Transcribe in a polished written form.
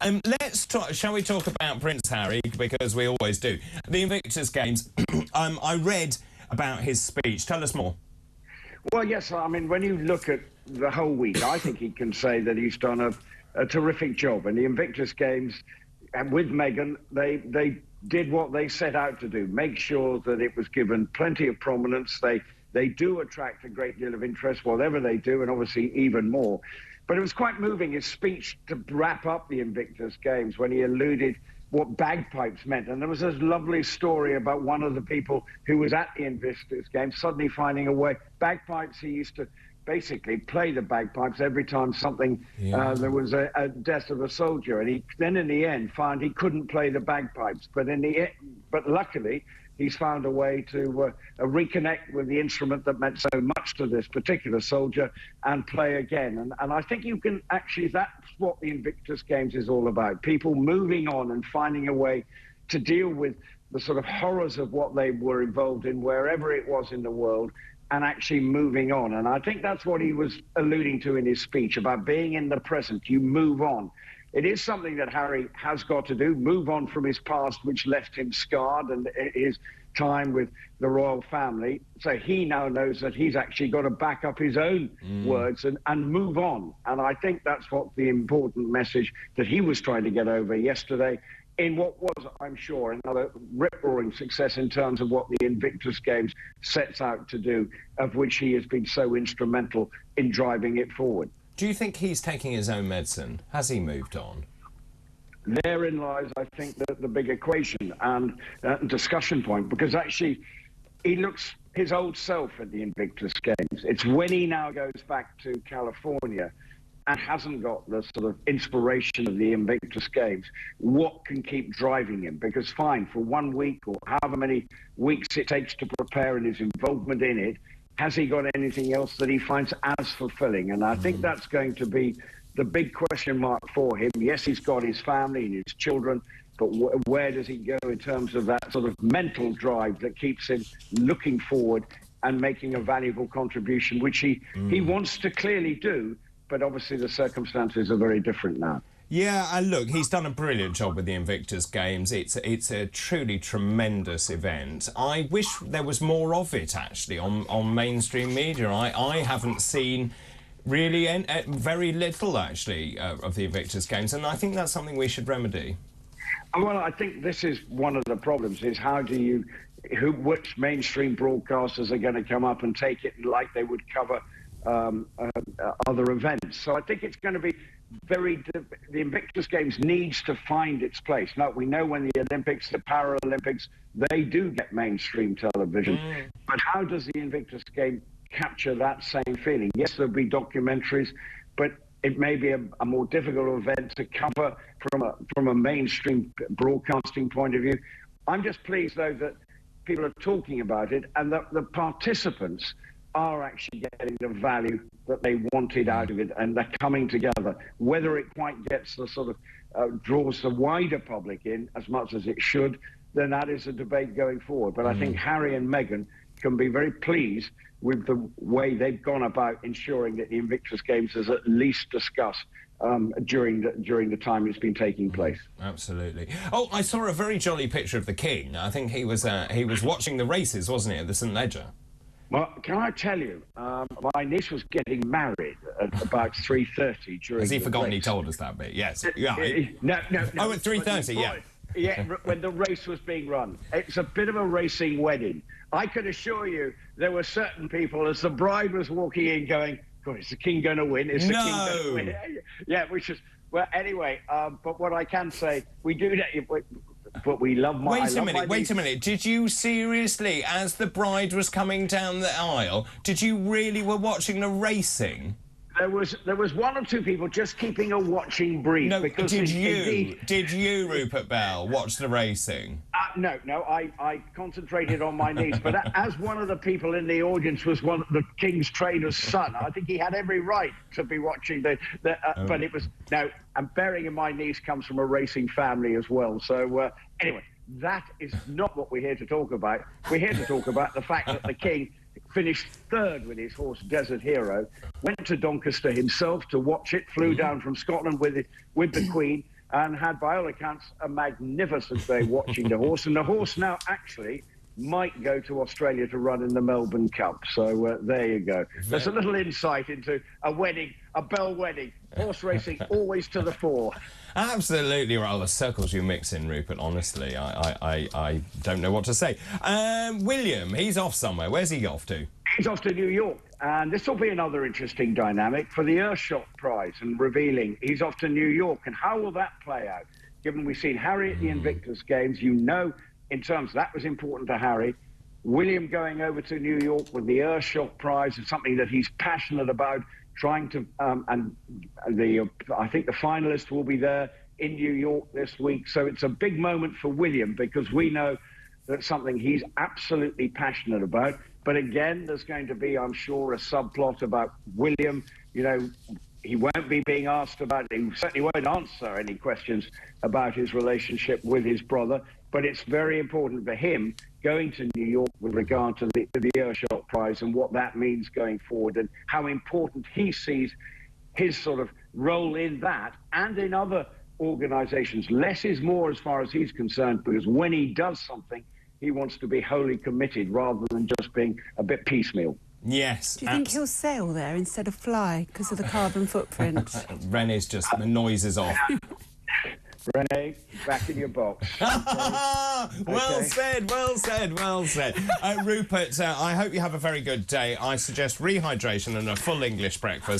Let's talk. Shall we talk about Prince Harry, because we always do. The Invictus Games. I read about his speech. Tell us more. Well, yes. I mean, when you look at the whole week, I think he can say that he's done a terrific job. And the Invictus Games, and with Meghan, they did what they set out to do: make sure that it was given plenty of prominence. They do attract a great deal of interest, whatever they do, and obviously even more. But it was quite moving, his speech to wrap up the Invictus Games, when he alluded what bagpipes meant. And there was this lovely story about one of the people who was at the Invictus Games suddenly finding a way. Bagpipes, he used to basically play the bagpipes every time something, there was a death of a soldier. And he then in the end found he couldn't play the bagpipes. But luckily, he's found a way to reconnect with the instrument that meant so much to this particular soldier and play again. And I think you can actually, that's what the Invictus Games is all about. People moving on and finding a way to deal with the sort of horrors of what they were involved in, wherever it was in the world, and actually moving on. And I think that's what he was alluding to in his speech, about being in the present. You move on. It is something that Harry has got to do, move on from his past, which left him scarred, and his time with the royal family. So he now knows that he's actually got to back up his own words and move on. And I think that's what the important message that he was trying to get over yesterday, in what was, I'm sure, another rip-roaring success in terms of what the Invictus Games sets out to do, of which he has been so instrumental in driving it forward. Do you think he's taking his own medicine? Has he moved on? Therein lies, I think, the big equation and discussion point, because actually he looks his old self at the Invictus Games. It's when he now goes back to California and hasn't got the sort of inspiration of the Invictus Games, what can keep driving him? Because fine, for 1 week or however many weeks it takes to prepare and his involvement in it, has he got anything else that he finds as fulfilling? And I think that's going to be the big question mark for him. Yes, he's got his family and his children, but where does he go in terms of that sort of mental drive that keeps him looking forward and making a valuable contribution, which he wants to clearly do, but obviously the circumstances are very different now. Yeah, and look, he's done a brilliant job with the Invictus Games. It's a truly tremendous event. I wish there was more of it, actually, on mainstream media. I haven't seen really very little, actually, of the Invictus Games, and I think that's something we should remedy. Well, I think this is one of the problems, is how do you, which mainstream broadcasters are going to come up and take it like they would cover other events. So I think it's going to be the Invictus Games needs to find its place. Now, we know when the Olympics, the Paralympics, they do get mainstream television. But how does the Invictus Game capture that same feeling? Yes, there'll be documentaries, but it may be a more difficult event to cover from a mainstream broadcasting point of view. I'm just pleased, though, that people are talking about it and that the participants are actually getting the value that they wanted out of it, and they're coming together. Whether it quite gets the sort of draws the wider public in as much as it should, then that is a debate going forward. But I think Harry and Meghan can be very pleased with the way they've gone about ensuring that the Invictus Games is at least discussed during the time it's been taking place. Absolutely. Oh, I saw a very jolly picture of the King. I think he was watching the races, wasn't he, at the St Leger? Well, can I tell you, my niece was getting married at about 3:30 during. Has he the forgotten race. He told us that bit? Yes. Yeah. No. Oh, at 3:30. Yeah. Yeah, when the race was being run. It's a bit of a racing wedding. I can assure you there were certain people, as the bride was walking in, going, God, is the King going to win? Is the King going to win? Yeah, which is, well, anyway, but what I can say, we do that, but we love my... Wait a minute. Did you seriously, as the bride was coming down the aisle, did you really were watching the racing? There was one or two people just keeping a watching brief. No, because did you, Rupert Bell, watch the racing? No, I concentrated on my niece. But as one of the people in the audience was one of the King's trainer's son, I think he had every right to be watching but it was... No, and bearing in mind, niece comes from a racing family as well. So, anyway, that is not what we're here to talk about. We're here to talk about the fact that the King finished third with his horse Desert Hero, went to Doncaster himself to watch it, flew down from Scotland with the Queen, and had, by all accounts, a magnificent day watching the horse. And the horse now actually might go to Australia to run in the Melbourne Cup. So there you go. There's a little insight into a wedding, a Bell wedding. Horse racing always to the fore. Absolutely right. The circles you mix in, Rupert, honestly, I don't know what to say. William, he's off somewhere. Where's he off to? He's off to New York, and this will be another interesting dynamic for the Earthshot Prize and revealing he's off to New York. And how will that play out? Given we've seen Harry at the Invictus Games, you know, in terms that was important to Harry. William going over to New York with the Earthshot Prize is something that he's passionate about, trying to, and I think the finalists will be there in New York this week. So it's a big moment for William, because we know that's something he's absolutely passionate about. But again, there's going to be, I'm sure, a subplot about William. You know, he won't be being asked about, he certainly won't answer any questions about his relationship with his brother. But it's very important for him going to New York with regard to the Earthshot Prize and what that means going forward, and how important he sees his sort of role in that and in other organisations. Less is more as far as he's concerned, because when he does something, he wants to be wholly committed rather than just being a bit piecemeal. Yes. Do you think he'll sail there instead of fly because of the carbon footprint? Rene's just, the noise is off. Rene, back in your box. Well said, well said, well said. Rupert, I hope you have a very good day. I suggest rehydration and a full English breakfast.